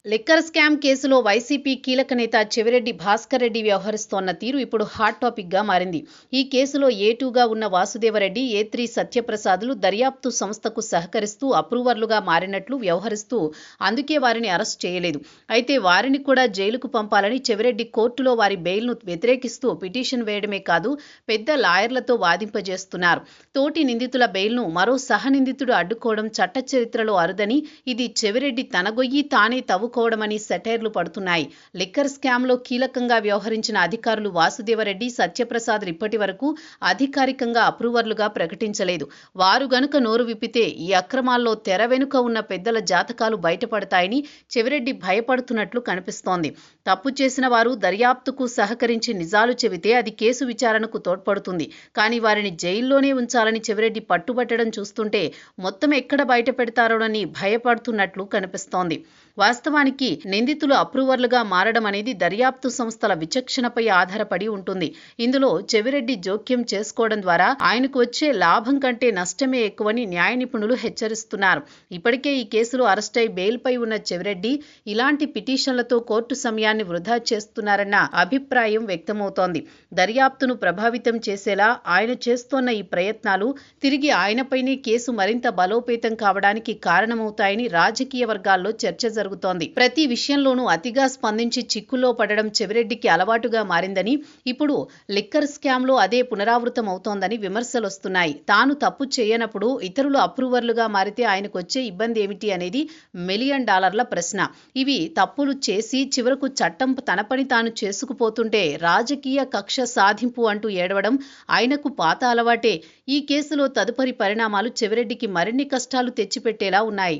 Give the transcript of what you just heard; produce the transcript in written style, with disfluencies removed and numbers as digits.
Liquor scam కేసులో YCP కీలక నేత చెవిరెడ్డి భాస్కర్ రెడ్డి వ్యవహరిస్తోన్న తీరు ఇప్పుడు హాట్ టాపిక్ గా మారింది. ఈ కేసులో A2గా ఉన్న వాసుదేవరెడ్డి, A3 సత్యప్రసాద్లు దర్యాప్తు సంస్థకు సహకరిస్తూ అప్రూవర్లుగా మారినట్లు వ్యవహరిస్తూ అందుకే వారిని అరెస్ట్ చేయలేదు. అయితే వారిని కూడా జైలుకు పంపాలని చెవిరెడ్డి కోర్టులో వారి బెయిల్ను వ్యతిరేకిస్తూ పిటిషన్ వేయడమే కాదు, పెద్ద లాయర్లతో వాదింపజేస్తున్నారు. తోటి నిందితుల బెయిల్ను మరో సహనిందితుడు అడ్డుకోవడం చట్ట చరిత్రలో అరుదని, ఇది చెవిరెడ్డి తన గొయ్యి తానే తవ్వుకోవడమని సెటైర్లు పడుతున్నాయి. లిక్కర్ స్కామ్లో కీలకంగా వ్యవహరించిన అధికారులు వాసుదేవరెడ్డి, సత్యప్రసాద్లు ఇప్పటి వరకు అధికారికంగా అప్రూవర్లుగా ప్రకటించలేదు. వారు గనుక నోరు విప్పితే ఈ అక్రమాల్లో తెర వెనుక ఉన్న పెద్దల జాతకాలు బయటపడతాయని చెవిరెడ్డి భయపడుతున్నట్లు కనిపిస్తోంది. తప్పు చేసిన వారు దర్యాప్తుకు సహకరించి నిజాలు చెబితే అది కేసు విచారణకు తోడ్పడుతుంది. కానీ వారిని జైల్లోనే ఉంచాలని చెవిరెడ్డి పట్టుబట్టడం చూస్తుంటే మొత్తం ఎక్కడ బయట పెడతారోనని భయపడుతున్నట్లు కనిపిస్తోంది. వాస్తవానికి నిందితులు అప్రూవర్లుగా మారడం అనేది దర్యాప్తు సంస్థల విచక్షణపై ఆధారపడి ఉంటుంది. ఇందులో చెవిరెడ్డి జోక్యం చేసుకోవడం ద్వారా ఆయనకు వచ్చే లాభం కంటే నష్టమే ఎక్కువని న్యాయ నిపుణులు హెచ్చరిస్తున్నారు. ఇప్పటికే ఈ కేసులో అరెస్టై బెయిల్పై ఉన్న చెవిరెడ్డి ఇలాంటి పిటిషన్లతో కోర్టు సమయాన్ని వృధా చేస్తున్నారన్న అభిప్రాయం వ్యక్తమవుతోంది. దర్యాప్తును ప్రభావితం చేసేలా ఆయన చేస్తోన్న ఈ ప్రయత్నాలు తిరిగి ఆయనపైనే కేసు మరింత బలోపేతం కావడానికి కారణమవుతాయని రాజకీయ వర్గాల్లో చర్చ జరుగుతోంది. ప్రతి విషయంలోనూ అతిగా స్పందించి చిక్కుల్లో పడడం చెవిరెడ్డికి అలవాటుగా మారిందని, ఇప్పుడు లిక్కర్ స్కామ్లో అదే పునరావృతం అవుతోందని విమర్శలొస్తున్నాయి. తాను తప్పు చేయనప్పుడు ఇతరులు అప్రూవర్లుగా మారితే ఆయనకు వచ్చే ఇబ్బంది ఏమిటి అనేది $1 మిలియన్ ప్రశ్న. ఇవి తప్పులు చేసి చివరకు చట్టం తన పని తాను చేసుకుపోతుంటే రాజకీయ కక్ష సాధింపు అంటూ ఏడవడం ఆయనకు పాత అలవాటే. ఈ కేసులో తదుపరి పరిణామాలు చెవిరెడ్డికి మరిన్ని కష్టాలు తెచ్చిపెట్టేలా ఉన్నాయి.